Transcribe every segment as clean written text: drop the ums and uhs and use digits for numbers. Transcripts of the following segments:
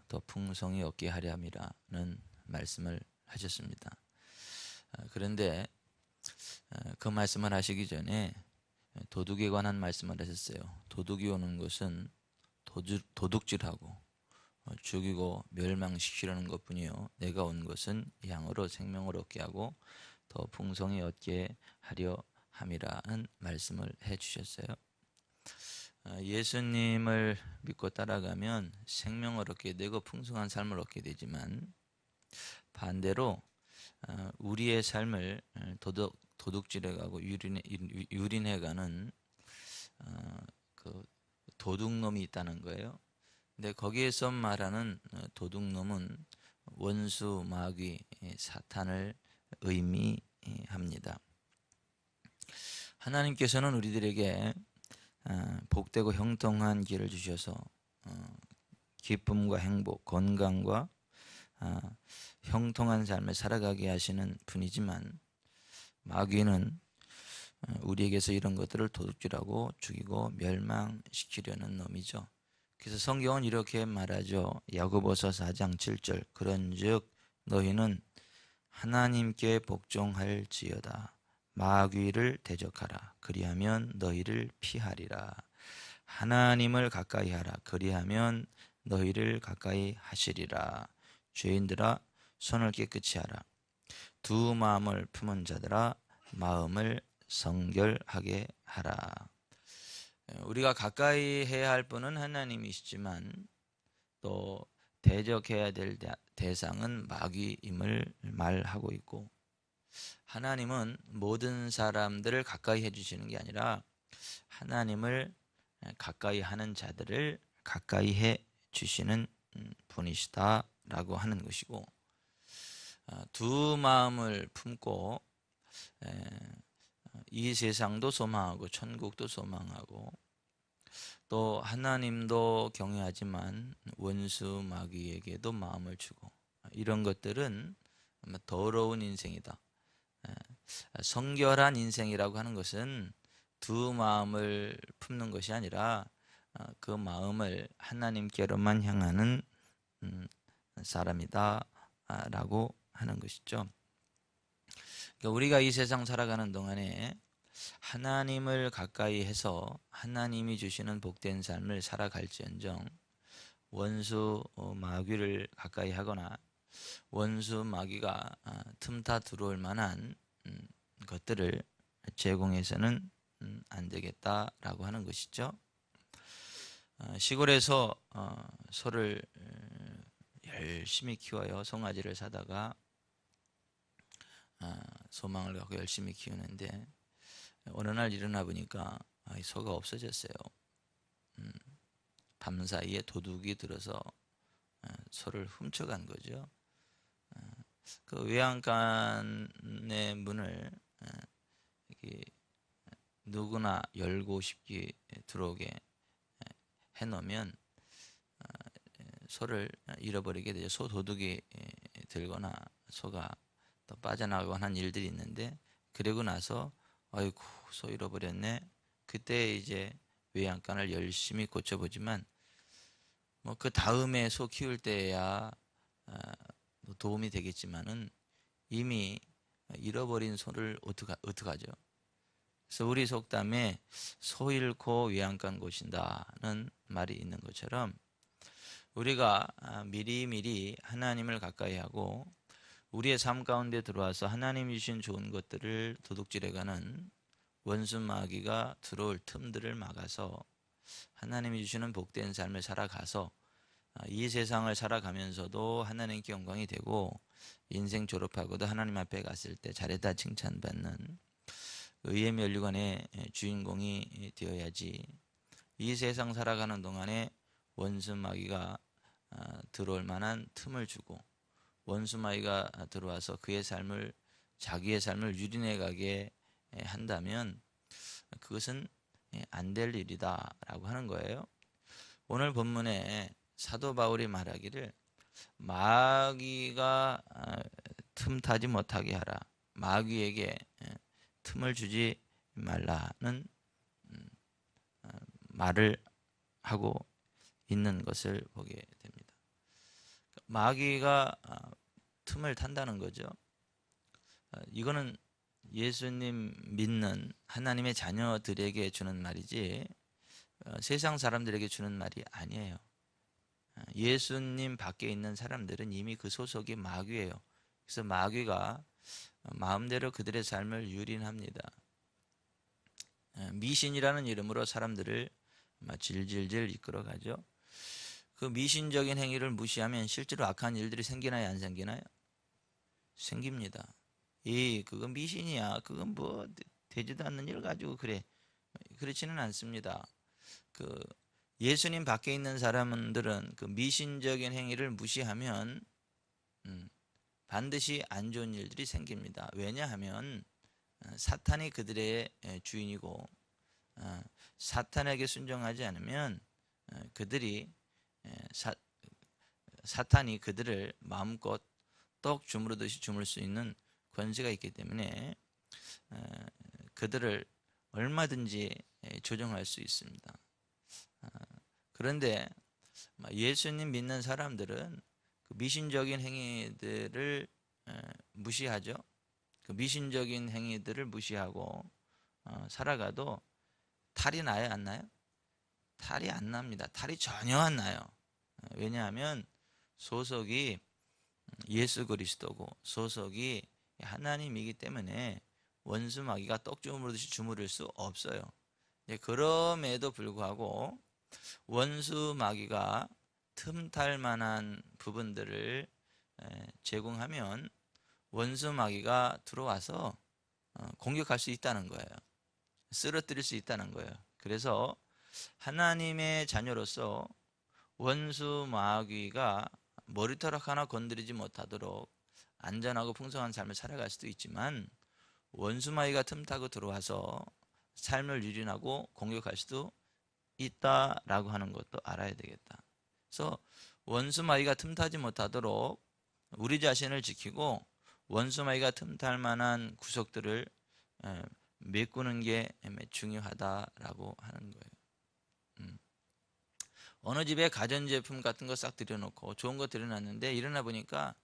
더 풍성히 얻게 하려 함이라는 말씀을 하셨습니다. 그런데 그 말씀을 하시기 전에 도둑에 관한 말씀을 하셨어요. 도둑이 오는 것은 도둑질하고 죽이고 멸망시키려는 것뿐이요 내가 온 것은 양으로 생명을 얻게 하고 더 풍성히 얻게 하려 함이라는 말씀을 해주셨어요. 예수님을 믿고 따라가면 생명을 얻게 되고 풍성한 삶을 얻게 되지만 반대로 우리의 삶을 도둑질해가고 유린해가는 그 도둑놈이 있다는 거예요. 근데 거기에서 말하는 도둑놈은 원수 마귀 사탄을 의미합니다. 하나님께서는 우리들에게 복되고 형통한 길을 주셔서 기쁨과 행복, 건강과 형통한 삶을 살아가게 하시는 분이지만 마귀는 우리에게서 이런 것들을 도둑질하고 죽이고 멸망시키려는 놈이죠. 그래서 성경은 이렇게 말하죠. 야고보서 4장 7절 그런즉 너희는 하나님께 복종할지어다 마귀를 대적하라 그리하면 너희를 피하리라. 하나님을 가까이 하라 그리하면 너희를 가까이 하시리라. 죄인들아 손을 깨끗이 하라. 두 마음을 품은 자들아 마음을 성결하게 하라. 우리가 가까이 해야 할 분은 하나님이시지만 또 대적해야 될 대상은 마귀임을 말하고 있고 하나님은 모든 사람들을 가까이 해주시는 게 아니라 하나님을 가까이 하는 자들을 가까이 해 주시는 분이시다라고 하는 것이고 두 마음을 품고 이 세상도 소망하고 천국도 소망하고 또 하나님도 경외하지만 원수 마귀에게도 마음을 주고 이런 것들은 더러운 인생이다. 성결한 인생이라고 하는 것은 두 마음을 품는 것이 아니라 그 마음을 하나님께로만 향하는 사람이다 라고 하는 것이죠. 그러니까 우리가 이 세상 살아가는 동안에 하나님을 가까이 해서 하나님이 주시는 복된 삶을 살아갈지언정 원수 마귀를 가까이 하거나 원수 마귀가 틈타 들어올 만한 것들을 제공해서는 안 되겠다라고 하는 것이죠. 시골에서 소를 열심히 키워요. 송아지를 사다가 소망을 갖고 열심히 키우는데 어느 날 일어나 보니까 소가 없어졌어요. 밤사이에 도둑이 들어서 소를 훔쳐간 거죠. 그 외양간의 문을 누구나 열고 쉽게 들어오게 해놓으면 소를 잃어버리게 되죠. 소 도둑이 들거나 소가 또 빠져나가거나 한 일들이 있는데 그러고 나서 아이고 소 잃어버렸네. 그때 이제 외양간을 열심히 고쳐보지만 뭐 그 다음에 소 키울 때야 도움이 되겠지만은 이미 잃어버린 소를 어떡하죠? 그래서 우리 속담에 소 잃고 외양간 고친다는 말이 있는 것처럼 우리가 미리미리 하나님을 가까이 하고 우리의 삶 가운데 들어와서 하나님이 주신 좋은 것들을 도둑질해가는 원수 마귀가 들어올 틈들을 막아서 하나님이 주시는 복된 삶을 살아가서 이 세상을 살아가면서도 하나님께 영광이 되고 인생 졸업하고도 하나님 앞에 갔을 때 잘했다 칭찬받는 의의 면류관의 주인공이 되어야지. 이 세상 살아가는 동안에 원수 마귀가 들어올 만한 틈을 주고 원수 마귀가 들어와서 자기의 삶을 유린해 가게 한다면 그것은 안 될 일이다 라고 하는 거예요. 오늘 본문에 사도 바울이 말하기를 마귀가 틈타지 못하게 하라. 마귀에게 틈을 주지 말라는 말을 하고 있는 것을 보게 됩니다. 마귀가 틈을 탄다는 거죠. 이거는 예수님 믿는 하나님의 자녀들에게 주는 말이지 세상 사람들에게 주는 말이 아니에요. 예수님 밖에 있는 사람들은 이미 그 소속이 마귀예요. 그래서 마귀가 마음대로 그들의 삶을 유린합니다. 미신이라는 이름으로 사람들을 질질질 이끌어가죠. 그 미신적인 행위를 무시하면 실제로 악한 일들이 생기나요, 안 생기나요? 생깁니다. 그건 미신이야. 그건 뭐 되지도 않는 일 가지고 그래. 그렇지는 않습니다. 그 예수님 밖에 있는 사람들은 그 미신적인 행위를 무시하면 반드시 안 좋은 일들이 생깁니다. 왜냐하면 사탄이 그들의 주인이고 사탄에게 순종하지 않으면 그들이 사탄이 그들을 마음껏 떡 주무르듯이 주물 수 있는 권세가 있기 때문에 그들을 얼마든지 조종할 수 있습니다. 그런데 예수님 믿는 사람들은 그 미신적인 행위들을 무시하죠. 그 미신적인 행위들을 무시하고 살아가도 탈이 나요, 안 나요? 탈이 안 납니다. 탈이 전혀 안 나요. 왜냐하면 소속이 예수 그리스도고 소속이 하나님이기 때문에 원수 마귀가 떡 주무르듯이 주무를 수 없어요. 그럼에도 불구하고 원수 마귀가 틈탈 만한 부분들을 제공하면 원수 마귀가 들어와서 공격할 수 있다는 거예요. 쓰러뜨릴 수 있다는 거예요. 그래서 하나님의 자녀로서 원수 마귀가 머리털 하나 건드리지 못하도록 안전하고 풍성한 삶을 살아갈 수도 있지만 원수 마귀가 틈타고 들어와서 삶을 유린하고 공격할 수도 있다라고 하는 것도 알아야 되겠다. 그래서 원수 마귀가 틈타지 못하도록 우리 자신을 지키고 원수 마귀가 틈탈 만한 구석들을 메꾸는 게 중요하다라고 하는 거예요. 어느 집에 가전제품 같은 거 싹 들여놓고 좋은 거 들여놨는데 일어나 보니까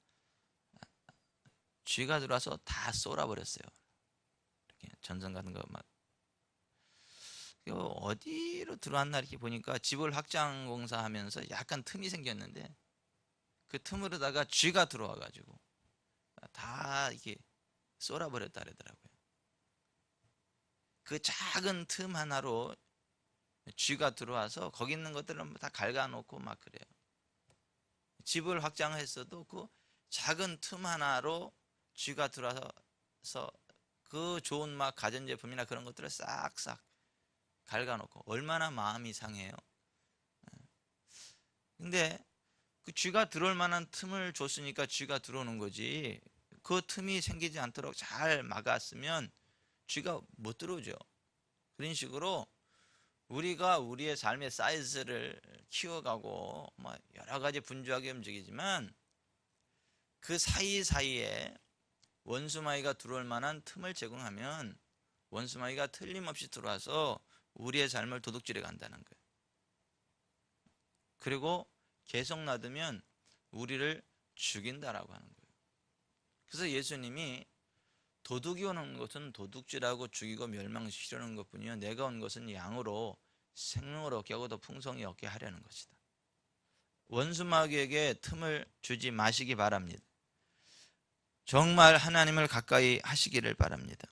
쥐가 들어와서 다 쏠아버렸어요. 이렇게 전선 같은 거 막 어디로 들어왔나 이렇게 보니까 집을 확장 공사하면서 약간 틈이 생겼는데 그 틈으로다가 쥐가 들어와가지고 다 이렇게 쏠아버렸다 그러더라고요. 그 작은 틈 하나로 쥐가 들어와서 거기 있는 것들은 다 갉아놓고 막 그래요. 집을 확장했어도 그 작은 틈 하나로 쥐가 들어와서 그 좋은 막 가전제품이나 그런 것들을 싹싹 갉아놓고 얼마나 마음이 상해요. 근데 그 쥐가 들어올 만한 틈을 줬으니까 쥐가 들어오는 거지. 그 틈이 생기지 않도록 잘 막았으면 쥐가 못 들어오죠. 그런 식으로 우리가 우리의 삶의 사이즈를 키워가고 여러 가지 분주하게 움직이지만 그 사이사이에 원수마귀가 들어올 만한 틈을 제공하면 원수마귀가 틀림없이 들어와서 우리의 삶을 도둑질해 간다는 거예요. 그리고 계속 놔두면 우리를 죽인다라고 하는 거예요. 그래서 예수님이 도둑이 오는 것은 도둑질하고 죽이고 멸망시키려는 것뿐이요 내가 온 것은 양으로 생명을 얻게 하고 더 풍성히 얻게 하려는 것이다. 원수마귀에게 틈을 주지 마시기 바랍니다. 정말 하나님을 가까이 하시기를 바랍니다.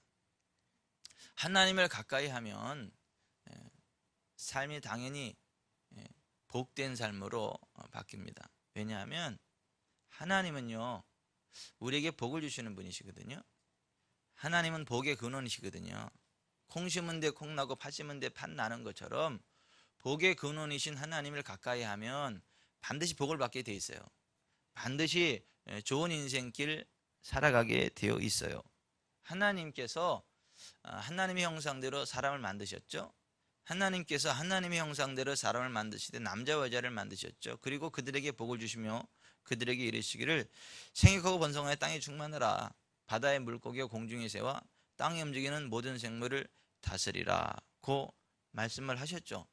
하나님을 가까이 하면 삶이 당연히 복된 삶으로 바뀝니다. 왜냐하면 하나님은요 우리에게 복을 주시는 분이시거든요. 하나님은 복의 근원이시거든요. 콩 심은 데 콩 나고 팥 심은 데 팥 나는 것처럼 복의 근원이신 하나님을 가까이 하면 반드시 복을 받게 돼 있어요. 반드시 좋은 인생길 살아가게 되어 있어요. 하나님께서 하나님의 형상대로 사람을 만드셨죠. 하나님께서 하나님의 형상대로 사람을 만드시되 남자와 여자를 만드셨죠. 그리고 그들에게 복을 주시며 그들에게 이르시기를 생육하고 번성하여 땅에 충만하라. 바다의 물고기와 공중의 새와 땅에 움직이는 모든 생물을 다스리라고 말씀을 하셨죠.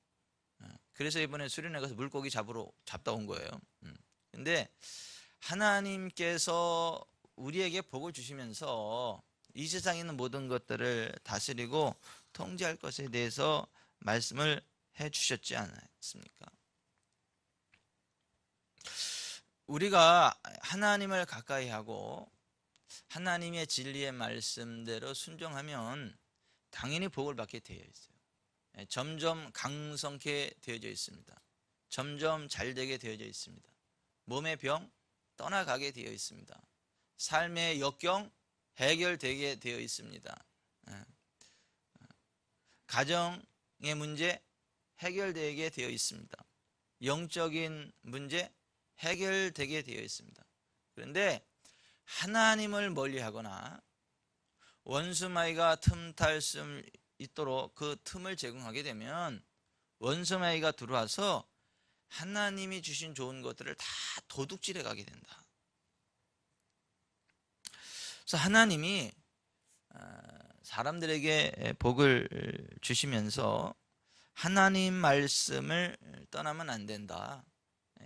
그래서 이번에 수련회 가서 물고기 잡다 온 거예요. 근데 하나님께서 우리에게 복을 주시면서 이 세상에 있는 모든 것들을 다스리고 통제할 것에 대해서 말씀을 해 주셨지 않습니까? 우리가 하나님을 가까이 하고 하나님의 진리의 말씀대로 순종하면 당연히 복을 받게 되어 있어요. 점점 강성케 되어져 있습니다. 점점 잘되게 되어져 있습니다. 몸의 병 떠나가게 되어 있습니다. 삶의 역경 해결되게 되어 있습니다. 가정의 문제 해결되게 되어 있습니다. 영적인 문제 해결되게 되어 있습니다. 그런데 하나님을 멀리하거나 원수마귀가 틈탈 수 있도록 그 틈을 제공하게 되면 원수마귀가 들어와서 하나님이 주신 좋은 것들을 다 도둑질해 가게 된다. 그래서 하나님이 사람들에게 복을 주시면서 하나님 말씀을 떠나면 안 된다.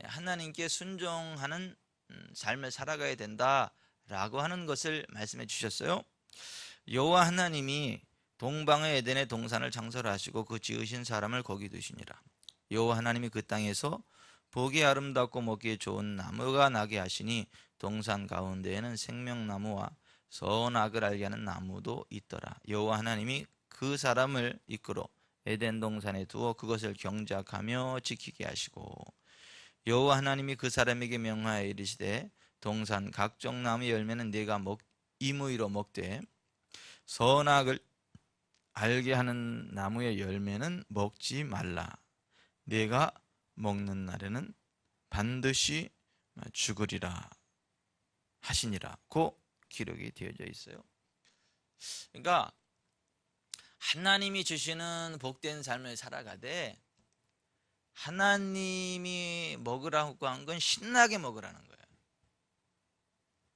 하나님께 순종하는 삶을 살아가야 된다라고 하는 것을 말씀해 주셨어요. 여호와 하나님이 동방의 에덴의 동산을 창설하시고 그 지으신 사람을 거기 두시니라. 여호와 하나님이 그 땅에서 보기 아름답고 먹기에 좋은 나무가 나게 하시니 동산 가운데에는 생명나무와 선악을 알게 하는 나무도 있더라. 여호와 하나님이 그 사람을 이끌어 에덴 동산에 두어 그것을 경작하며 지키게 하시고 여호와 하나님이 그 사람에게 명하여 이르시되 동산 각종 나무 열매는 네가 임의로 먹되 선악을 알게 하는 나무의 열매는 먹지 말라. 네가 먹는 날에는 반드시 죽으리라 하시니라. 고 기록이 되어져 있어요. 그러니까 하나님이 주시는 복된 삶을 살아가되 하나님이 먹으라고 한 건 신나게 먹으라는 거예요.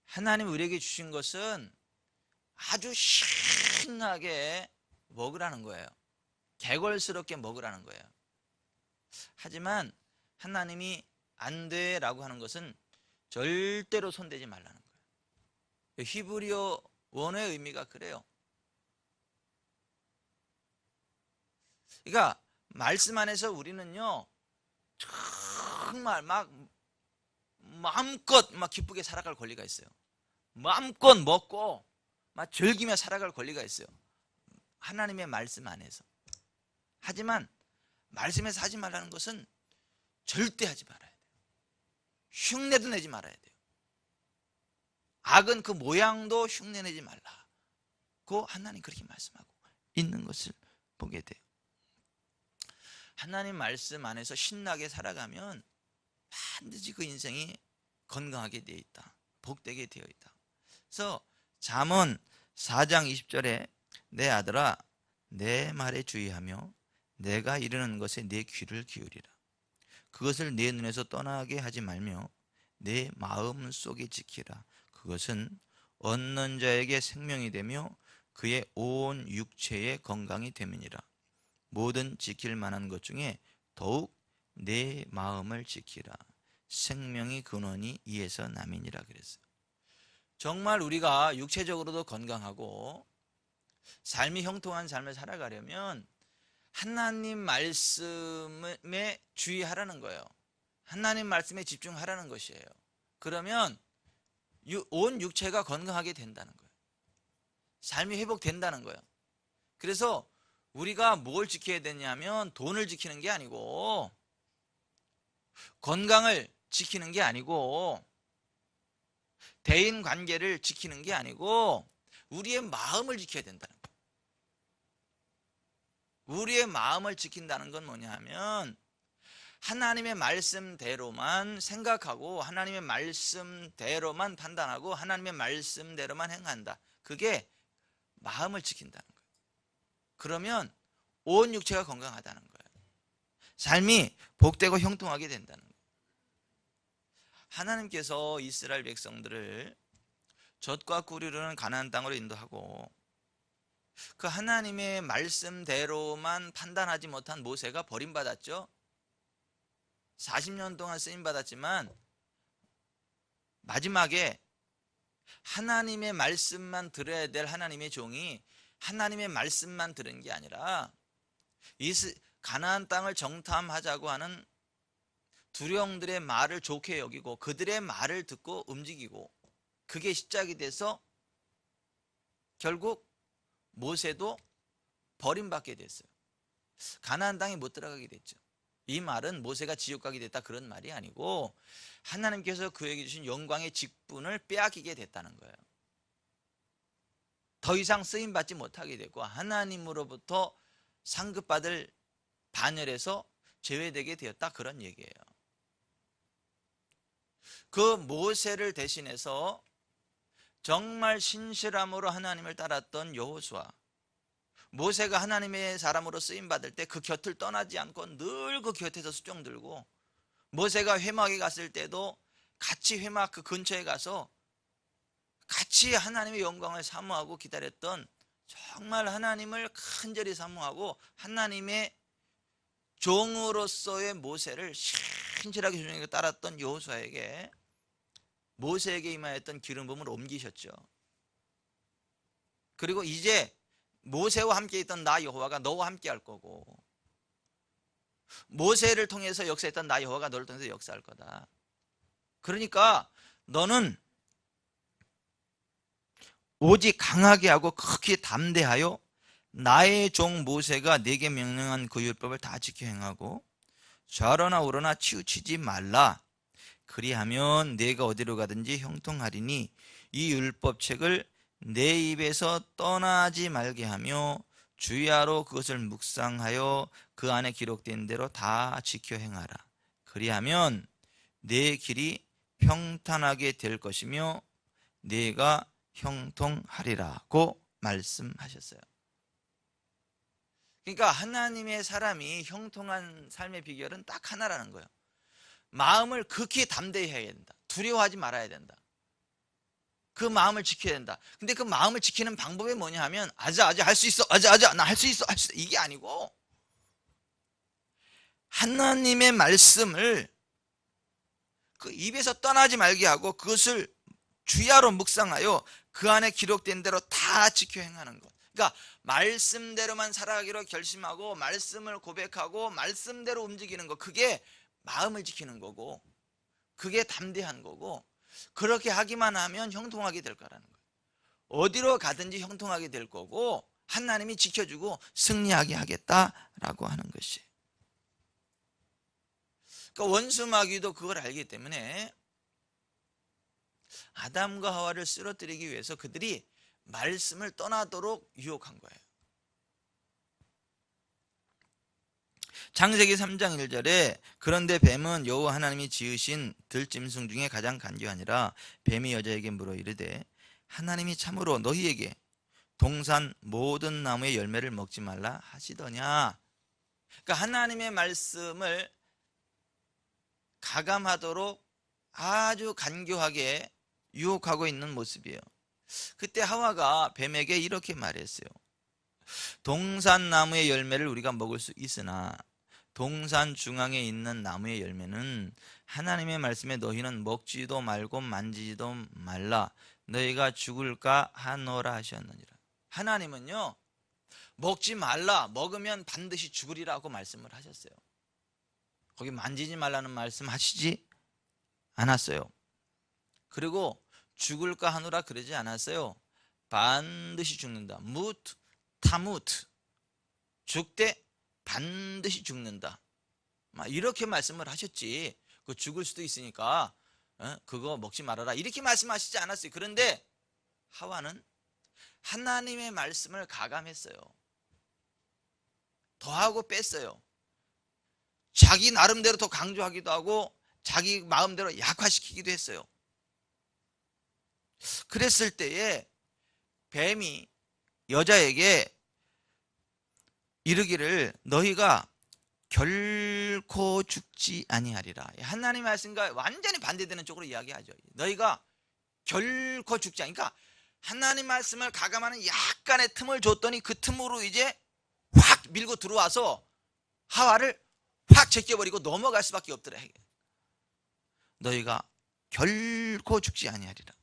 하나님 우리에게 주신 것은 아주 신나게 먹으라는 거예요. 개걸스럽게 먹으라는 거예요. 하지만 하나님이 안 돼라고 하는 것은 절대로 손대지 말라는 거예요. 히브리어 원어의 의미가 그래요. 그러니까 말씀 안에서 우리는요 정말 막 마음껏 막 기쁘게 살아갈 권리가 있어요. 마음껏 먹고 막 즐기며 살아갈 권리가 있어요. 하나님의 말씀 안에서. 하지만 말씀에서 하지 말라는 것은 절대 하지 말아야 돼요. 흉내도 내지 말아야 돼요. 악은 그 모양도 흉내내지 말라고 하나님 그렇게 말씀하고 있는 것을 보게 돼요. 하나님 말씀 안에서 신나게 살아가면 반드시 그 인생이 건강하게 되어 있다. 복되게 되어 있다. 그래서 잠언 4장 20절에 내 아들아 내 말에 주의하며 내가 이르는 것에 내 귀를 기울이라. 그것을 내 눈에서 떠나게 하지 말며 내 마음 속에 지키라. 그것은 얻는 자에게 생명이 되며 그의 온 육체의 건강이 됨이니라. 모든 지킬 만한 것 중에 더욱 내 마음을 지키라. 생명이 근원이 이에서 남이니라 그랬어요. 정말 우리가 육체적으로도 건강하고 삶이 형통한 삶을 살아가려면 하나님 말씀에 주의하라는 거예요. 하나님 말씀에 집중하라는 것이에요. 그러면 온 육체가 건강하게 된다는 거예요. 삶이 회복된다는 거예요. 그래서 우리가 뭘 지켜야 되냐면 돈을 지키는 게 아니고 건강을 지키는 게 아니고 대인 관계를 지키는 게 아니고 우리의 마음을 지켜야 된다는 거예요. 우리의 마음을 지킨다는 건 뭐냐 하면 하나님의 말씀대로만 생각하고 하나님의 말씀대로만 판단하고 하나님의 말씀대로만 행한다. 그게 마음을 지킨다는 거예요. 그러면 온 육체가 건강하다는 거예요. 삶이 복되고 형통하게 된다는 거예요. 하나님께서 이스라엘 백성들을 젖과 꿀이 흐르는 가나안 땅으로 인도하고 그 하나님의 말씀대로만 판단하지 못한 모세가 버림받았죠. 40년 동안 쓰임받았지만 마지막에 하나님의 말씀만 들어야 될 하나님의 종이 하나님의 말씀만 들은 게 아니라 가나안 땅을 정탐하자고 하는 두령들의 말을 좋게 여기고 그들의 말을 듣고 움직이고, 그게 시작이 돼서 결국 모세도 버림받게 됐어요. 가나안 땅에 못 들어가게 됐죠. 이 말은 모세가 지옥 가게 됐다 그런 말이 아니고 하나님께서 그에게 주신 영광의 직분을 빼앗기게 됐다는 거예요. 더 이상 쓰임받지 못하게 되고 하나님으로부터 상급받을 반열에서 제외되게 되었다 그런 얘기예요. 그 모세를 대신해서 정말 신실함으로 하나님을 따랐던 여호수아, 모세가 하나님의 사람으로 쓰임받을 때 그 곁을 떠나지 않고 늘 그 곁에서 수종 들고, 모세가 회막에 갔을 때도 같이 회막 그 근처에 가서 같이 하나님의 영광을 사모하고 기다렸던, 정말 하나님을 간절히 사모하고 하나님의 종으로서의 모세를 신실하게 조용히 따랐던 여호수아에게 모세에게 임하였던 기름 부음을 옮기셨죠. 그리고 이제 모세와 함께 있던 나 여호와가 너와 함께 할 거고, 모세를 통해서 역사했던 나 여호와가 너를 통해서 역사할 거다. 그러니까 너는 오직 강하게 하고 크게 담대하여 나의 종 모세가 내게 명령한 그 율법을 다 지켜 행하고 좌로나 우로나 치우치지 말라. 그리하면 내가 어디로 가든지 형통하리니 이 율법책을 내 입에서 떠나지 말게 하며 주야로 그것을 묵상하여 그 안에 기록된 대로 다 지켜 행하라. 그리하면 내 길이 평탄하게 될 것이며 내가 형통하리라고 말씀하셨어요. 그러니까 하나님의 사람이 형통한 삶의 비결은 딱 하나라는 거예요. 마음을 극히 담대히 해야 된다. 두려워하지 말아야 된다. 그 마음을 지켜야 된다. 근데 그 마음을 지키는 방법이 뭐냐 하면 아자 할 수 있어, 아자 나 할 수 있어 이게 아니고, 하나님의 말씀을 그 입에서 떠나지 말게 하고 그것을 주야로 묵상하여 그 안에 기록된 대로 다 지켜 행하는 것. 그러니까 말씀대로만 살아가기로 결심하고 말씀을 고백하고 말씀대로 움직이는 것, 그게 마음을 지키는 거고 그게 담대한 거고, 그렇게 하기만 하면 형통하게 될 거라는 거예요. 어디로 가든지 형통하게 될 거고 하나님이 지켜주고 승리하게 하겠다라고 하는 것이. 그러니까 원수 마귀도 그걸 알기 때문에 아담과 하와를 쓰러뜨리기 위해서 그들이 말씀을 떠나도록 유혹한 거예요. 창세기 3장 1절에 그런데 뱀은 여호와 하나님이 지으신 들짐승 중에 가장 간교하니라. 뱀이 여자에게 물어 이르되 하나님이 참으로 너희에게 동산 모든 나무의 열매를 먹지 말라 하시더냐. 그러니까 하나님의 말씀을 가감하도록 아주 간교하게 유혹하고 있는 모습이에요. 그때 하와가 뱀에게 이렇게 말했어요. 동산 나무의 열매를 우리가 먹을 수 있으나 동산 중앙에 있는 나무의 열매는 하나님의 말씀에 너희는 먹지도 말고 만지지도 말라. 너희가 죽을까 하노라 하셨느니라. 하나님은요, 먹지 말라, 먹으면 반드시 죽으리라고 말씀을 하셨어요. 거기 만지지 말라는 말씀 하시지 않았어요. 그리고 죽을까 하노라 그러지 않았어요. 반드시 죽는다. 무트 타무트, 죽되 반드시 죽는다, 이렇게 말씀을 하셨지. 그 죽을 수도 있으니까 그거 먹지 말아라 이렇게 말씀하시지 않았어요. 그런데 하와는 하나님의 말씀을 가감했어요. 더하고 뺐어요. 자기 나름대로 더 강조하기도 하고 자기 마음대로 약화시키기도 했어요. 그랬을 때에 뱀이 여자에게 이르기를 너희가 결코 죽지 아니하리라. 하나님의 말씀과 완전히 반대되는 쪽으로 이야기하죠. 너희가 결코 죽지 않으니까, 그러니까 하나님 말씀을 가감하는 약간의 틈을 줬더니 그 틈으로 이제 확 밀고 들어와서 하와를 확 제껴버리고 넘어갈 수밖에 없더라. 너희가 결코 결코 죽지 아니하리라.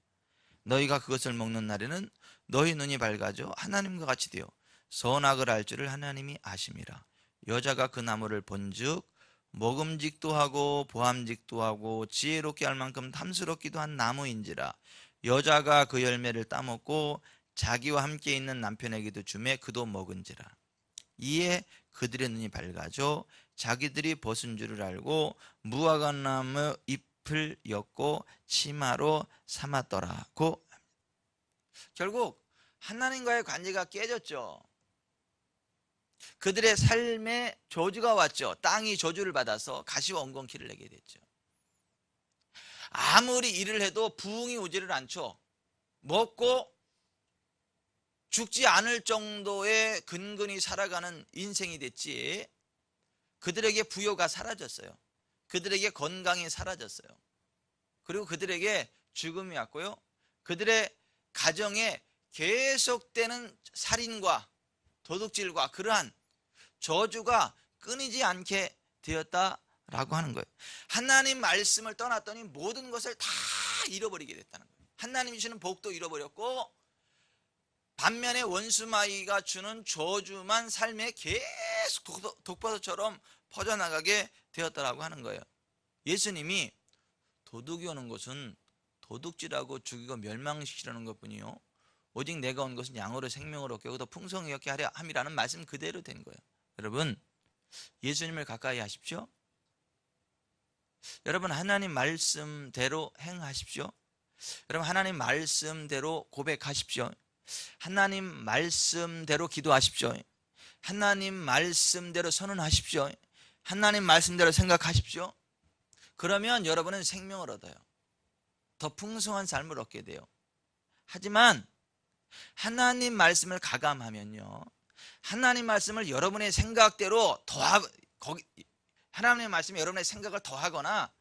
너희가 그것을 먹는 날에는 너희 눈이 밝아져 하나님과 같이 되어 선악을 알 줄을 하나님이 아심이라. 여자가 그 나무를 본즉 먹음직도 하고 보암직도 하고 지혜롭게 할 만큼 탐스럽기도 한 나무인지라. 여자가 그 열매를 따먹고 자기와 함께 있는 남편에게도 주매 그도 먹은지라. 이에 그들의 눈이 밝아져 자기들이 벗은 줄을 알고 무화과나무 잎을 엮고 치마로 삼았더라고. 결국 하나님과의 관계가 깨졌죠. 그들의 삶에 저주가 왔죠. 땅이 저주를 받아서 가시와 엉겅퀴를 내게 됐죠. 아무리 일을 해도 부흥이 오지를 않죠. 먹고 죽지 않을 정도의 근근히 살아가는 인생이 됐지, 그들에게 부여가 사라졌어요. 그들에게 건강이 사라졌어요. 그리고 그들에게 죽음이 왔고요. 그들의 가정에 계속되는 살인과 도둑질과 그러한 저주가 끊이지 않게 되었다라고 하는 거예요. 하나님 말씀을 떠났더니 모든 것을 다 잃어버리게 됐다는 거예요. 하나님이 주시는 복도 잃어버렸고, 반면에 원수마귀가 주는 저주만 삶에 계속 독버섯처럼 퍼져나가게 되었다라고 하는 거예요. 예수님이 도둑이 오는 것은 도둑질하고 죽이고 멸망시키려는 것뿐이요, 오직 내가 온 것은 양으로 생명을 얻게 하고 더 풍성히 얻게 하려 함이라는 말씀 그대로 된 거예요. 여러분, 예수님을 가까이 하십시오. 여러분, 하나님 말씀대로 행하십시오. 여러분, 하나님 말씀대로 고백하십시오. 하나님 말씀대로 기도하십시오. 하나님 말씀대로 선언하십시오. 하나님 말씀대로 생각하십시오. 그러면 여러분은 생명을 얻어요. 더 풍성한 삶을 얻게 돼요. 하지만 하나님 말씀을 가감하면요, 하나님 말씀을 여러분의 생각대로 하나님의 말씀이 여러분의 생각을 더하거나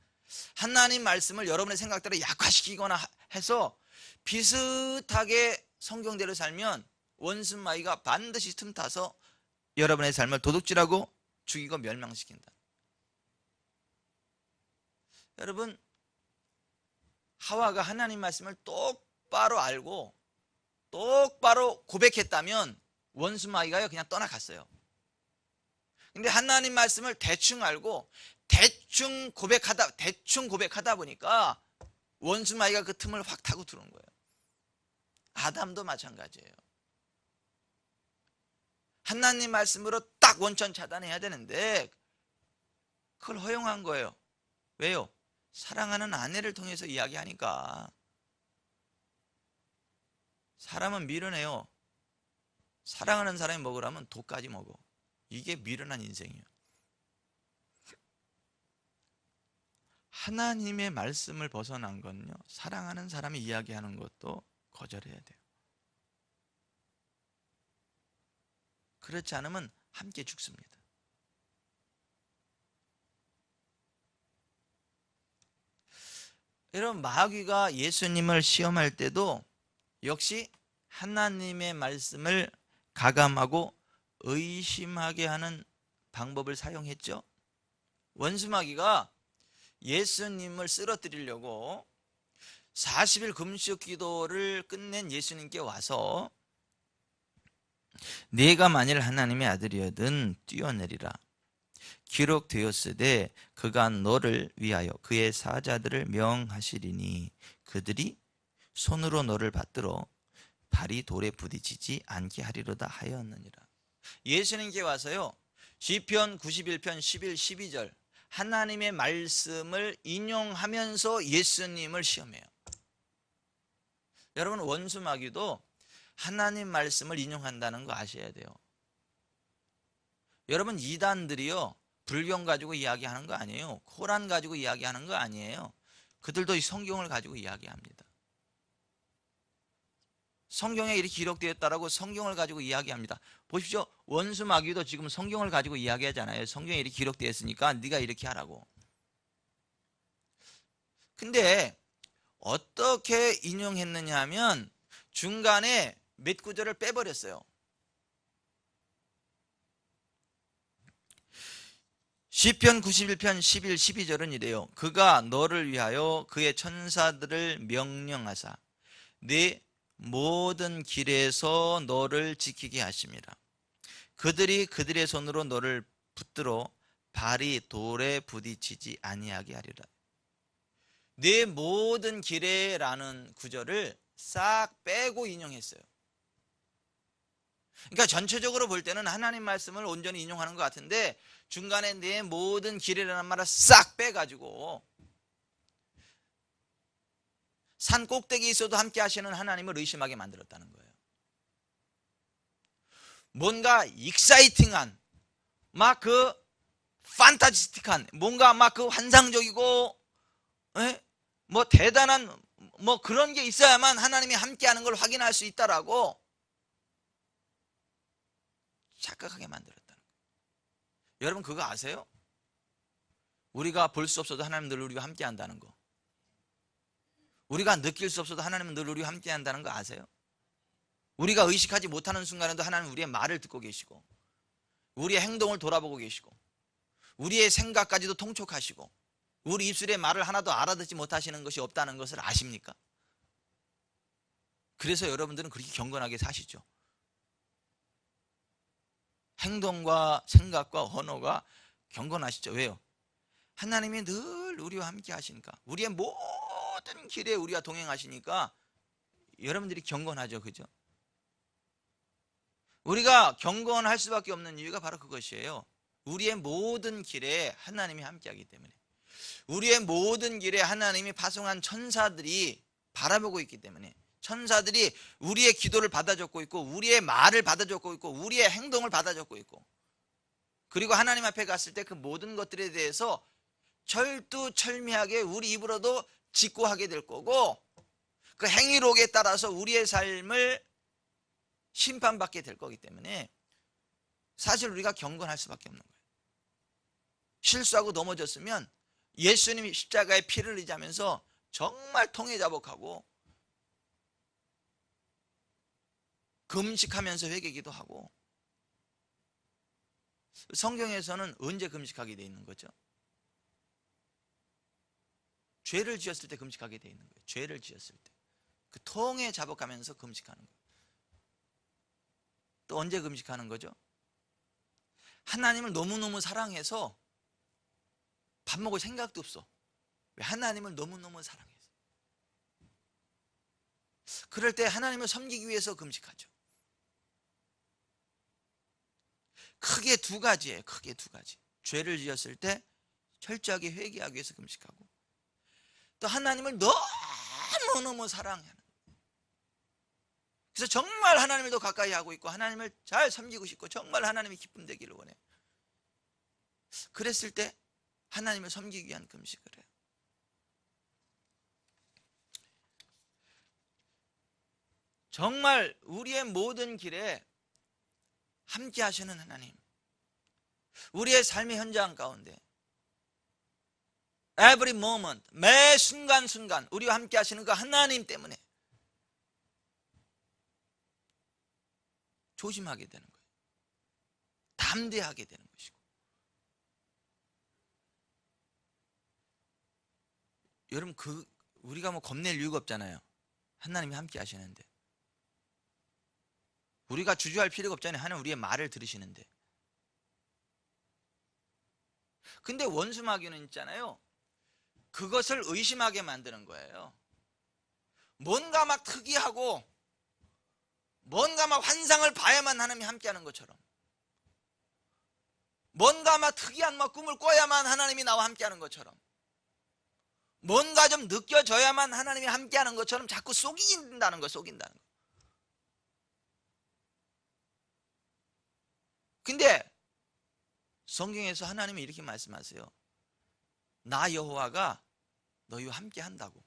하나님 말씀을 여러분의 생각대로 약화시키거나 해서 비슷하게 성경대로 살면 원수마귀가 반드시 틈타서 여러분의 삶을 도둑질하고 죽이고 멸망시킨다. 여러분, 하와가 하나님 말씀을 똑바로 알고 똑바로 고백했다면 원수마귀가 그냥 떠나갔어요. 근데 하나님 말씀을 대충 알고 대충 고백하다 보니까 원수마귀가 그 틈을 확 타고 들어온 거예요. 아담도 마찬가지예요. 하나님 말씀으로 딱 원천 차단해야 되는데 그걸 허용한 거예요. 왜요? 사랑하는 아내를 통해서 이야기하니까. 사람은 미련해요. 사랑하는 사람이 먹으라면 독까지 먹어. 이게 미련한 인생이에요. 하나님의 말씀을 벗어난 건요, 사랑하는 사람이 이야기하는 것도 거절해야 돼요. 그렇지 않으면 함께 죽습니다. 여러분, 마귀가 예수님을 시험할 때도 역시 하나님의 말씀을 가감하고 의심하게 하는 방법을 사용했죠. 원수마귀가 예수님을 쓰러뜨리려고 40일 금식 기도를 끝낸 예수님께 와서 네가 만일 하나님의 아들이거든 뛰어내리라. 기록되었으되 그가 너를 위하여 그의 사자들을 명하시리니 그들이 손으로 너를 받들어 발이 돌에 부딪히지 않게 하리로다 하였느니라. 예수님께 와서요, 시편 91편 11, 12절 하나님의 말씀을 인용하면서 예수님을 시험해요. 여러분, 원수마귀도 하나님 말씀을 인용한다는 거 아셔야 돼요. 여러분, 이단들이요, 불경 가지고 이야기하는 거 아니에요. 코란 가지고 이야기하는 거 아니에요. 그들도 이 성경을 가지고 이야기합니다. 성경에 이렇게 기록되었다라고 성경을 가지고 이야기합니다. 보십시오. 원수마귀도 지금 성경을 가지고 이야기하잖아요. 성경에 이렇게 기록되었으니까 네가 이렇게 하라고. 근데 어떻게 인용했느냐 하면 중간에 몇 구절을 빼버렸어요. 시편 91편 11, 12절은 이래요. 그가 너를 위하여 그의 천사들을 명령하사 네 모든 길에서 너를 지키게 하심이라. 그들이 그들의 손으로 너를 붙들어 발이 돌에 부딪히지 아니하게 하리라. 네 모든 길에라는 구절을 싹 빼고 인용했어요. 그러니까 전체적으로 볼 때는 하나님 말씀을 온전히 인용하는 것 같은데 중간에 내 모든 길이라는 말을 싹 빼가지고 산 꼭대기에 있어도 함께 하시는 하나님을 의심하게 만들었다는 거예요. 뭔가 익사이팅한 막 그 판타지스틱한 뭔가 막 그 환상적이고 뭐 대단한 뭐 그런 게 있어야만 하나님이 함께하는 걸 확인할 수 있다라고 착각하게 만들었다는 거예요. 여러분 그거 아세요? 우리가 볼 수 없어도 하나님은 늘 우리와 함께 한다는 거. 우리가 느낄 수 없어도 하나님은 늘 우리와 함께 한다는 거 아세요? 우리가 의식하지 못하는 순간에도 하나님은 우리의 말을 듣고 계시고 우리의 행동을 돌아보고 계시고 우리의 생각까지도 통촉하시고 우리 입술의 말을 하나도 알아듣지 못하시는 것이 없다는 것을 아십니까? 그래서 여러분들은 그렇게 경건하게 사시죠. 행동과 생각과 언어가 경건하시죠. 왜요? 하나님이 늘 우리와 함께 하시니까 우리의 모든 길에 우리와 동행하시니까 여러분들이 경건하죠. 그죠? 우리가 경건할 수밖에 없는 이유가 바로 그것이에요. 우리의 모든 길에 하나님이 함께하기 때문에 우리의 모든 길에 하나님이 파송한 천사들이 바라보고 있기 때문에 천사들이 우리의 기도를 받아줬고 있고 우리의 말을 받아줬고 있고 우리의 행동을 받아줬고 있고 그리고 하나님 앞에 갔을 때 그 모든 것들에 대해서 철두철미하게 우리 입으로도 직고하게 될 거고 그 행위록에 따라서 우리의 삶을 심판받게 될 거기 때문에 사실 우리가 경건할 수밖에 없는 거예요. 실수하고 넘어졌으면 예수님이 십자가에 피를 흘리자면서 정말 통회자복하고 금식하면서 회개기도 하고 성경에서는 언제 금식하게 돼 있는 거죠? 죄를 지었을 때 금식하게 돼 있는 거예요. 죄를 지었을 때 그 통에 자복하면서 금식하는 거예요. 또 언제 금식하는 거죠? 하나님을 너무너무 사랑해서 밥 먹을 생각도 없어. 왜? 하나님을 너무너무 사랑해서. 그럴 때 하나님을 섬기기 위해서 금식하죠. 크게 두 가지예요. 크게 두 가지. 죄를 지었을 때 철저하게 회개하기 위해서 금식하고 또 하나님을 너무너무 사랑하는, 그래서 정말 하나님을 더 가까이 하고 있고 하나님을 잘 섬기고 싶고 정말 하나님이 기쁨 되기를 원해요. 그랬을 때 하나님을 섬기기 위한 금식을 해요. 정말 우리의 모든 길에 함께 하시는 하나님, 우리의 삶의 현장 가운데 every moment, 매 순간순간 우리와 함께 하시는 그 하나님 때문에 조심하게 되는 거예요. 담대하게 되는 것이고. 여러분 우리가 뭐 겁낼 이유가 없잖아요. 하나님이 함께 하시는데. 우리가 주저할 필요가 없잖아요. 하나님 우리의 말을 들으시는데. 근데 원수마귀는 있잖아요. 그것을 의심하게 만드는 거예요. 뭔가 막 특이하고 뭔가 막 환상을 봐야만 하나님이 함께하는 것처럼, 뭔가 막 특이한 막 꿈을 꿔야만 하나님이 나와 함께하는 것처럼, 뭔가 좀 느껴져야만 하나님이 함께하는 것처럼 자꾸 속인다는 거, 속인다는 거. 근데 성경에서 하나님이 이렇게 말씀하세요. 나 여호와가 너희와 함께 한다고.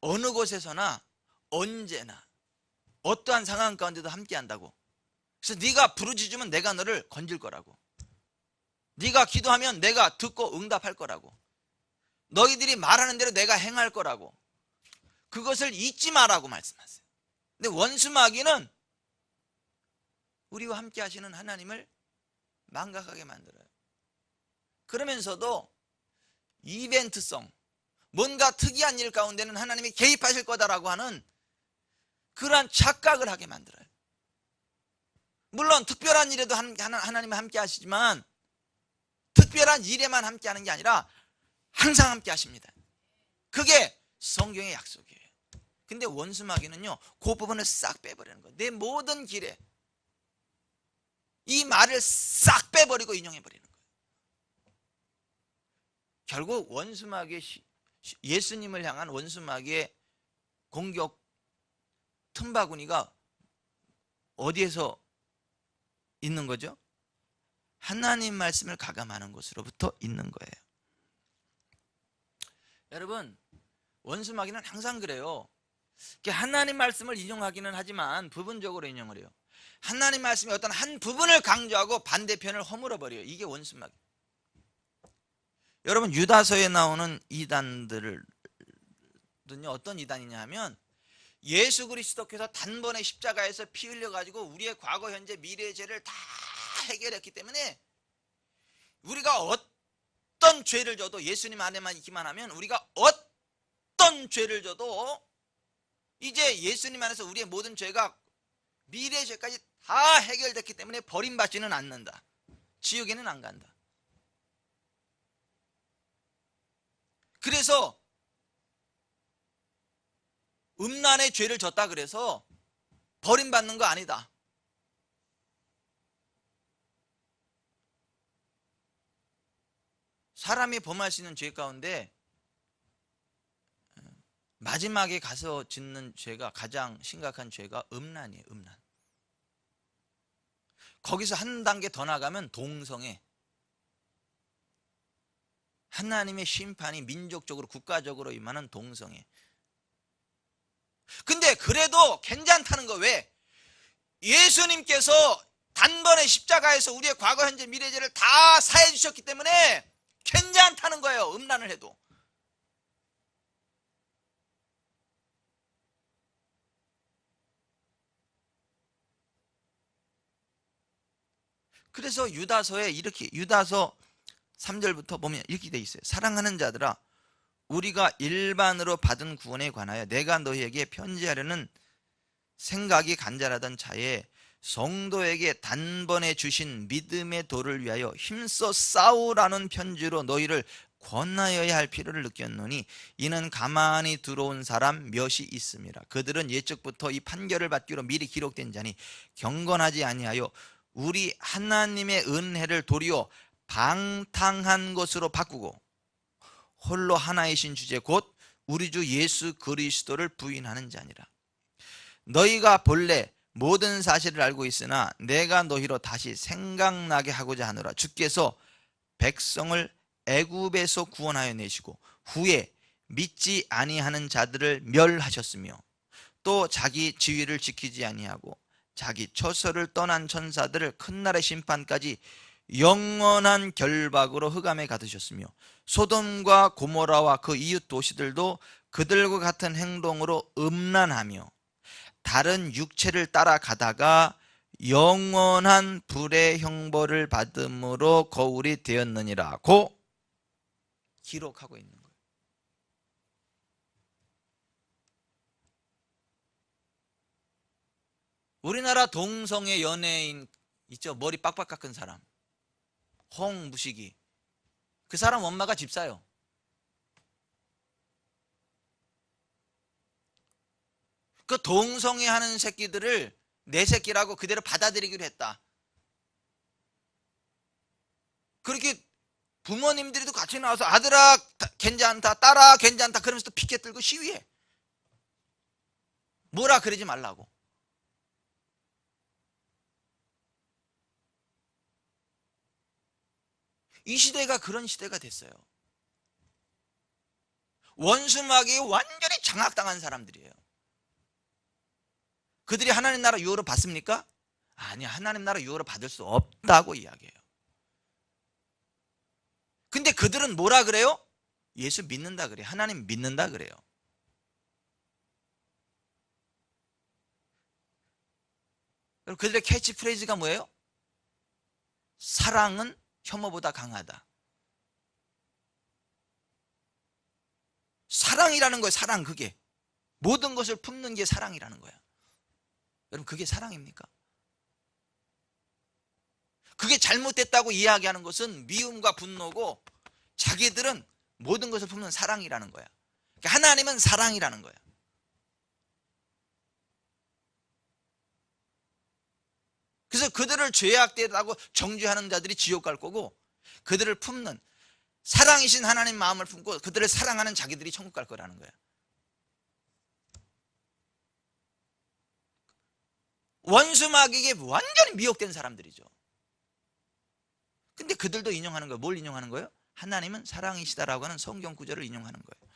어느 곳에서나 언제나 어떠한 상황 가운데도 함께 한다고. 그래서 네가 부르짖으면 내가 너를 건질 거라고. 네가 기도하면 내가 듣고 응답할 거라고. 너희들이 말하는 대로 내가 행할 거라고. 그것을 잊지 마라고 말씀하세요. 근데 원수마귀는 우리와 함께 하시는 하나님을 망각하게 만들어요. 그러면서도 이벤트성, 뭔가 특이한 일 가운데는 하나님이 개입하실 거다라고 하는 그러한 착각을 하게 만들어요. 물론 특별한 일에도 하나님은 함께 하시지만 특별한 일에만 함께 하는 게 아니라 항상 함께 하십니다. 그게 성경의 약속이에요. 근데 원수마귀는요, 그 부분을 싹 빼버리는 거예요. 내 모든 길에 이 말을 싹 빼버리고 인용해버리는 거예요. 결국 원수마귀의 예수님을 향한 원수마귀의 공격 틈바구니가 어디에서 있는 거죠? 하나님 말씀을 가감하는 곳으로부터 있는 거예요. 여러분, 원수마귀는 항상 그래요. 하나님 말씀을 인용하기는 하지만 부분적으로 인용을 해요. 하나님 말씀의 어떤 한 부분을 강조하고 반대편을 허물어 버려요. 이게 원수마귀. 여러분, 유다서에 나오는 이단들은요, 어떤 이단이냐 하면 예수 그리스도께서 단번에 십자가에서 피 흘려가지고 우리의 과거, 현재, 미래의 죄를 다 해결했기 때문에 우리가 어떤 죄를 져도 예수님 안에만 있기만 하면 우리가 어떤 죄를 져도 이제 예수님 안에서 우리의 모든 죄가 미래의 죄까지 다 해결됐기 때문에 버림받지는 않는다. 지옥에는 안 간다. 그래서 음란의 죄를 졌다 그래서 버림받는 거 아니다. 사람이 범할 수 있는 죄 가운데 마지막에 가서 짓는 죄가, 가장 심각한 죄가 음란이에요. 음란. 거기서 한 단계 더 나가면 동성애. 하나님의 심판이 민족적으로, 국가적으로 임하는 동성애. 근데 그래도 괜찮다는 거. 왜? 예수님께서 단번에 십자가에서 우리의 과거, 현재, 미래 죄를 다 사해 주셨기 때문에 괜찮다는 거예요. 음란을 해도. 그래서 유다서에 이렇게, 유다서 3절부터 보면 이렇게 돼 있어요. 사랑하는 자들아, 우리가 일반으로 받은 구원에 관하여 내가 너희에게 편지하려는 생각이 간절하던 차에 성도에게 단번에 주신 믿음의 도를 위하여 힘써 싸우라는 편지로 너희를 권하여야 할 필요를 느꼈노니 이는 가만히 들어온 사람 몇이 있음이라. 그들은 예적부터 이 판결을 받기로 미리 기록된 자니 경건하지 아니하여 우리 하나님의 은혜를 도리어 방탕한 것으로 바꾸고 홀로 하나이신 주제 곧 우리 주 예수 그리스도를 부인하는 자니라. 너희가 본래 모든 사실을 알고 있으나 내가 너희로 다시 생각나게 하고자 하노라. 주께서 백성을 애굽에서 구원하여 내시고 후에 믿지 아니하는 자들을 멸하셨으며 또 자기 지위를 지키지 아니하고 자기 처소를 떠난 천사들을 큰 날의 심판까지 영원한 결박으로 흑암에 가두셨으며 소돔과 고모라와 그 이웃 도시들도 그들과 같은 행동으로 음란하며 다른 육체를 따라가다가 영원한 불의 형벌을 받음으로 거울이 되었느니라고 기록하고 있는 거예요. 우리나라 동성애 연예인 있죠? 머리 빡빡 깎은 사람, 홍무식이. 그 사람 엄마가 집사요. 그 동성애 하는 새끼들을 내 새끼라고 그대로 받아들이기로 했다. 그렇게 부모님들이도 같이 나와서 아들아 괜찮다, 딸아 괜찮다 그러면서 또 피켓 들고 시위해. 뭐라 그러지 말라고. 이 시대가 그런 시대가 됐어요. 원수마귀에 완전히 장악당한 사람들이에요. 그들이 하나님 나라 유업을 받습니까? 아니, 하나님 나라 유업을 받을 수 없다고 이야기해요. 근데 그들은 뭐라 그래요? 예수 믿는다 그래요. 하나님 믿는다 그래요. 그들의 캐치프레이즈가 뭐예요? 사랑은 혐오보다 강하다. 사랑이라는 거예요. 사랑. 그게 모든 것을 품는 게 사랑이라는 거야. 여러분, 그게 사랑입니까? 그게 잘못됐다고 이야기하는 것은 미움과 분노고, 자기들은 모든 것을 품는 사랑이라는 거야. 그러니까 하나님은 사랑이라는 거야. 그래서 그들을 죄악되다고 정죄하는 자들이 지옥 갈 거고, 그들을 품는 사랑이신 하나님 마음을 품고 그들을 사랑하는 자기들이 천국 갈 거라는 거야. 원수 마귀에게 완전히 미혹된 사람들이죠. 근데 그들도 인용하는 거예요. 뭘 인용하는 거예요? 하나님은 사랑이시다라고 하는 성경 구절을 인용하는 거예요.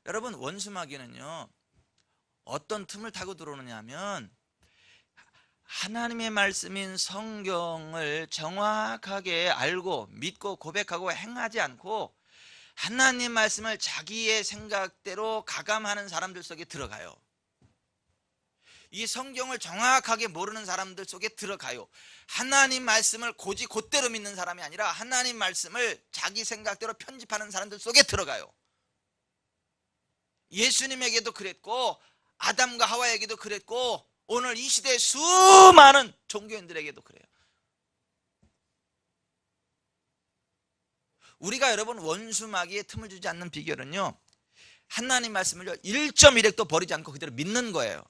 여러분, 원수 마귀는요, 어떤 틈을 타고 들어오느냐 하면, 하나님의 말씀인 성경을 정확하게 알고 믿고 고백하고 행하지 않고 하나님 말씀을 자기의 생각대로 가감하는 사람들 속에 들어가요. 이 성경을 정확하게 모르는 사람들 속에 들어가요. 하나님 말씀을 고지 곧대로 믿는 사람이 아니라 하나님 말씀을 자기 생각대로 편집하는 사람들 속에 들어가요. 예수님에게도 그랬고, 아담과 하와에게도 그랬고, 오늘 이 시대의 수많은 종교인들에게도 그래요. 우리가 여러분 원수 마귀에 틈을 주지 않는 비결은요, 하나님 말씀을 1.1획도 버리지 않고 그대로 믿는 거예요.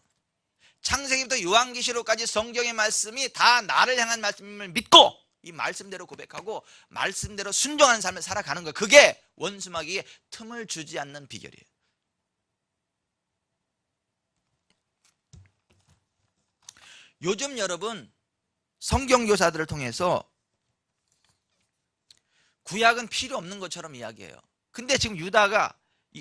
창세기부터 요한계시록까지 성경의 말씀이 다 나를 향한 말씀을 믿고 이 말씀대로 고백하고 말씀대로 순종하는 삶을 살아가는 거예요. 그게 원수 마귀에 틈을 주지 않는 비결이에요. 요즘 여러분 성경교사들을 통해서 구약은 필요 없는 것처럼 이야기해요. 근데 지금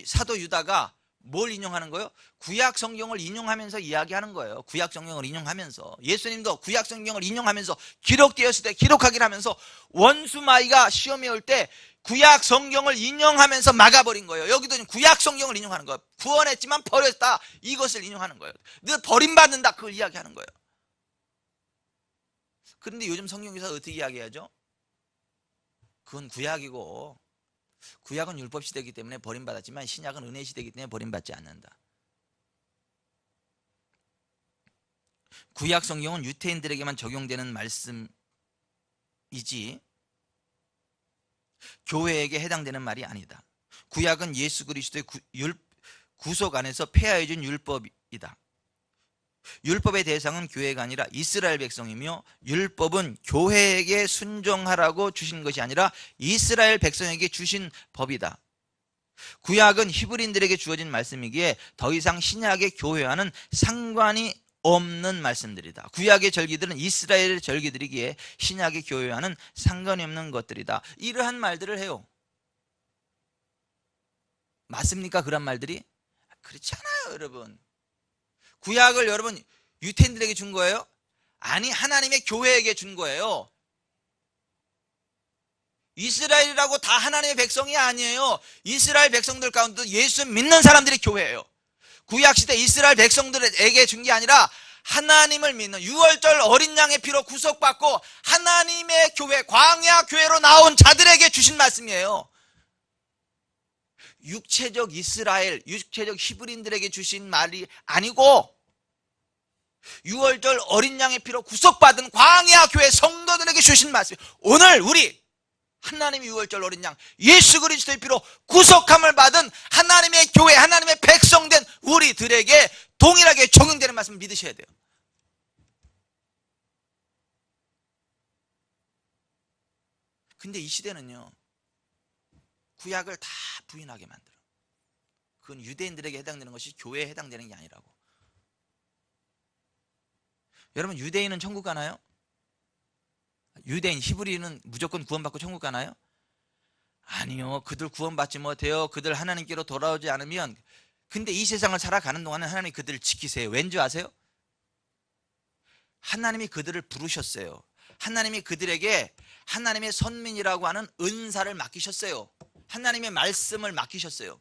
사도 유다가 뭘 인용하는 거예요? 구약 성경을 인용하면서 이야기하는 거예요. 구약 성경을 인용하면서. 예수님도 구약 성경을 인용하면서 기록되었을 때 기록하긴 하면서 원수 마귀가 시험에 올 때 구약 성경을 인용하면서 막아버린 거예요. 여기도 구약 성경을 인용하는 거예요. 구원했지만 버렸다, 이것을 인용하는 거예요. 너 버림받는다, 그걸 이야기하는 거예요. 그런데 요즘 성경에서 어떻게 이야기하죠? 그건 구약이고, 구약은 율법 시대이기 때문에 버림받았지만 신약은 은혜 시대이기 때문에 버림받지 않는다. 구약 성경은 유태인들에게만 적용되는 말씀이지 교회에게 해당되는 말이 아니다. 구약은 예수 그리스도의 구속 안에서 폐하해 준 율법이다. 율법의 대상은 교회가 아니라 이스라엘 백성이며, 율법은 교회에게 순종하라고 주신 것이 아니라 이스라엘 백성에게 주신 법이다. 구약은 히브리인들에게 주어진 말씀이기에 더 이상 신약의 교회와는 상관이 없는 말씀들이다. 구약의 절기들은 이스라엘의 절기들이기에 신약의 교회와는 상관이 없는 것들이다. 이러한 말들을 해요. 맞습니까? 그런 말들이? 그렇지 않아요, 여러분. 구약을 여러분 유태인들에게 준 거예요? 아니, 하나님의 교회에게 준 거예요. 이스라엘이라고 다 하나님의 백성이 아니에요. 이스라엘 백성들 가운데 예수 믿는 사람들이 교회예요. 구약시대 이스라엘 백성들에게 준 게 아니라 하나님을 믿는 유월절 어린 양의 피로 구속받고 하나님의 교회, 광야 교회로 나온 자들에게 주신 말씀이에요. 육체적 이스라엘, 육체적 히브리인들에게 주신 말이 아니고 유월절 어린 양의 피로 구속받은 광야 교회 성도들에게 주신 말씀. 오늘 우리 하나님의 유월절 어린 양 예수 그리스도의 피로 구속함을 받은 하나님의 교회, 하나님의 백성된 우리들에게 동일하게 적용되는 말씀을 믿으셔야 돼요. 근데 이 시대는요, 구약을 다 부인하게 만들어. 그건 유대인들에게 해당되는 것이 교회에 해당되는 게 아니라고. 여러분, 유대인은 천국 가나요? 유대인, 히브리는 무조건 구원받고 천국 가나요? 아니요. 그들 구원받지 못해요. 그들 하나님께로 돌아오지 않으면. 근데 이 세상을 살아가는 동안은 하나님이 그들을 지키세요. 왠지 아세요? 하나님이 그들을 부르셨어요. 하나님이 그들에게 하나님의 선민이라고 하는 은사를 맡기셨어요. 하나님의 말씀을 맡기셨어요.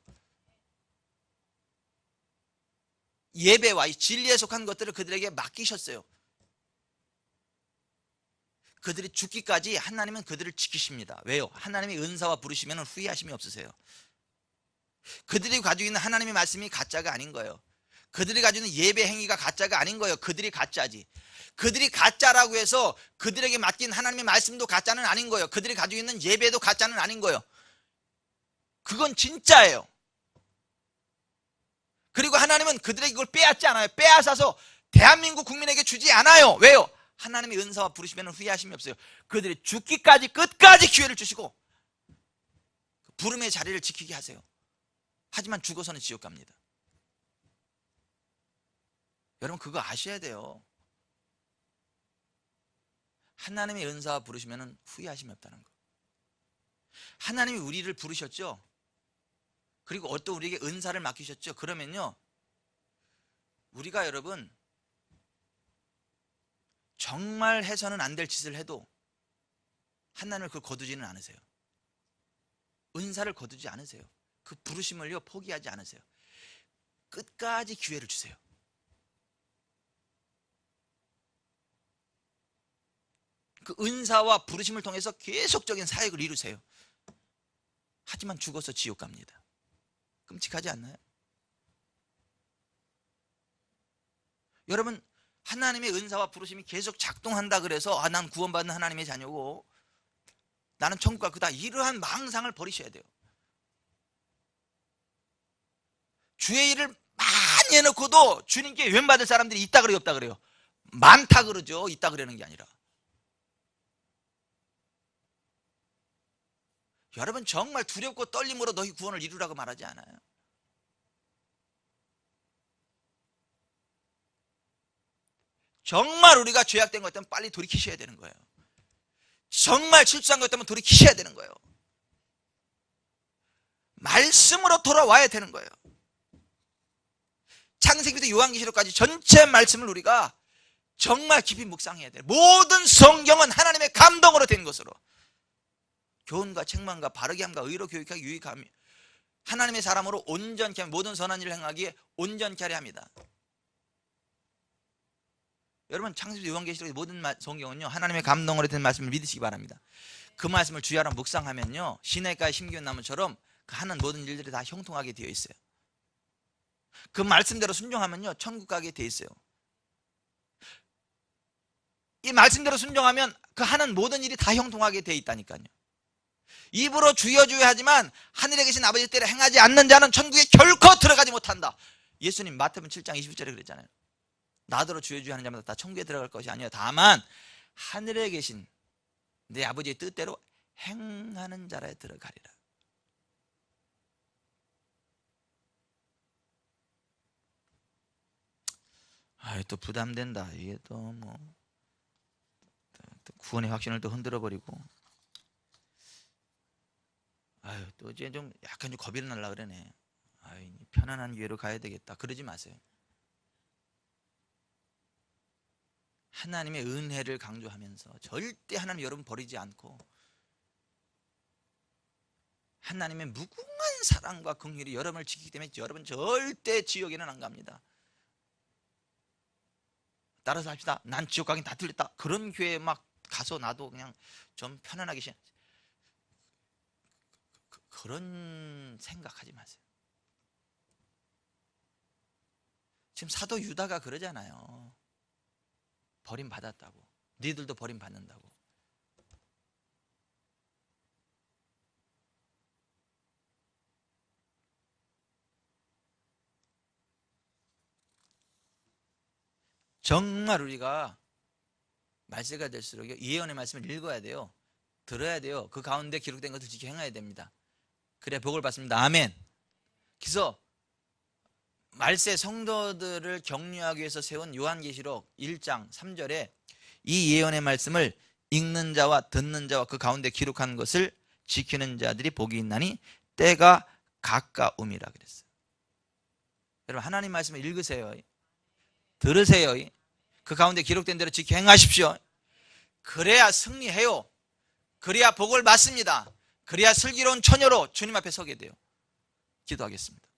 예배와 이 진리에 속한 것들을 그들에게 맡기셨어요. 그들이 죽기까지 하나님은 그들을 지키십니다. 왜요? 하나님의 은사와 부르시면 후회하심이 없으세요. 그들이 가지고 있는 하나님의 말씀이 가짜가 아닌 거예요. 그들이 가지고 있는 예배 행위가 가짜가 아닌 거예요. 그들이 가짜지. 그들이 가짜라고 해서 그들에게 맡긴 하나님의 말씀도 가짜는 아닌 거예요. 그들이 가지고 있는 예배도 가짜는 아닌 거예요. 그건 진짜예요. 그리고 하나님은 그들에게 그걸 빼앗지 않아요. 빼앗아서 대한민국 국민에게 주지 않아요. 왜요? 하나님의 은사와 부르시면 후회하심이 없어요. 그들이 죽기까지 끝까지 기회를 주시고 부름의 자리를 지키게 하세요. 하지만 죽어서는 지옥 갑니다. 여러분 그거 아셔야 돼요. 하나님의 은사와 부르시면 후회하심이 없다는 거. 하나님이 우리를 부르셨죠. 그리고 어떤 우리에게 은사를 맡기셨죠. 그러면요 우리가 여러분 정말 해서는 안 될 짓을 해도 하나님을 그걸 거두지는 않으세요. 은사를 거두지 않으세요. 그 부르심을요 포기하지 않으세요. 끝까지 기회를 주세요. 그 은사와 부르심을 통해서 계속적인 사역을 이루세요. 하지만 죽어서 지옥 갑니다. 끔찍하지 않나요? 여러분 하나님의 은사와 부르심이 계속 작동한다 그래서 난 구원받는 하나님의 자녀고 나는 천국 갈 거다, 이러한 망상을 버리셔야 돼요. 주의 일을 많이 해놓고도 주님께 유행받을 사람들이 있다 그래요, 없다 그래요? 많다 그러죠. 있다 그러는 게 아니라. 여러분 정말 두렵고 떨림으로 너희 구원을 이루라고 말하지 않아요. 정말 우리가 죄악된 것 같다면 빨리 돌이키셔야 되는 거예요. 정말 실수한 것 같다면 돌이키셔야 되는 거예요. 말씀으로 돌아와야 되는 거예요. 창세기부터 요한계시록까지 전체 말씀을 우리가 정말 깊이 묵상해야 돼요. 모든 성경은 하나님의 감동으로 된 것으로 교훈과 책망과 바르게 함과 의로 교육하기 유익하며 하나님의 사람으로 온전케 하며 모든 선한 일을 행하기에 온전케 하려 합니다. 여러분 창세기부터 요한계시록의 모든 성경은요 하나님의 감동으로 된 말씀을 믿으시기 바랍니다. 그 말씀을 주야로 묵상하면요 시냇가에 심기운 나무처럼 그 하는 모든 일들이 다 형통하게 되어 있어요. 그 말씀대로 순종하면요 천국 가게 되어 있어요. 이 말씀대로 순종하면 그 하는 모든 일이 다 형통하게 되어 있다니까요. 입으로 주여 주여 하지만 하늘에 계신 아버지 뜻대로 행하지 않는 자는 천국에 결코 들어가지 못한다. 예수님 마태복음 7장 21절에 그랬잖아요. 나더러 주여 주여 하는 자마다 다 천국에 들어갈 것이 아니요 다만 하늘에 계신 내 아버지의 뜻대로 행하는 자라에 들어가리라. 또 부담된다. 이게 또 뭐 구원의 확신을 또 흔들어 버리고 또 이제 좀 약간 좀 겁이 날라 그러네. 편안한 기회로 가야 되겠다. 그러지 마세요. 하나님의 은혜를 강조하면서 절대 하나님 여러분 버리지 않고 하나님의 무궁한 사랑과 긍휼이 여러분을 지키기 때문에 여러분 절대 지옥에는 안 갑니다. 따라서 합시다. 난 지옥 가긴 다 틀렸다. 그런 교회에 막 가서 나도 그냥 좀 편안하게 그런 생각하지 마세요. 지금 사도 유다가 그러잖아요. 버림받았다고. 너희들도 버림받는다고. 정말 우리가 말세가 될수록 예언의 말씀을 읽어야 돼요. 들어야 돼요. 그 가운데 기록된 것을 지켜 행해야 됩니다. 그래야 복을 받습니다. 아멘. 그래서 말세 성도들을 격려하기 위해서 세운 요한계시록 1장 3절에 이 예언의 말씀을 읽는 자와 듣는 자와 그 가운데 기록한 것을 지키는 자들이 복이 있나니 때가 가까움이라 그랬어요. 여러분 하나님 말씀을 읽으세요. 들으세요. 그 가운데 기록된 대로 지켜 행하십시오. 그래야 승리해요. 그래야 복을 받습니다. 그래야 슬기로운 처녀로 주님 앞에 서게 돼요. 기도하겠습니다.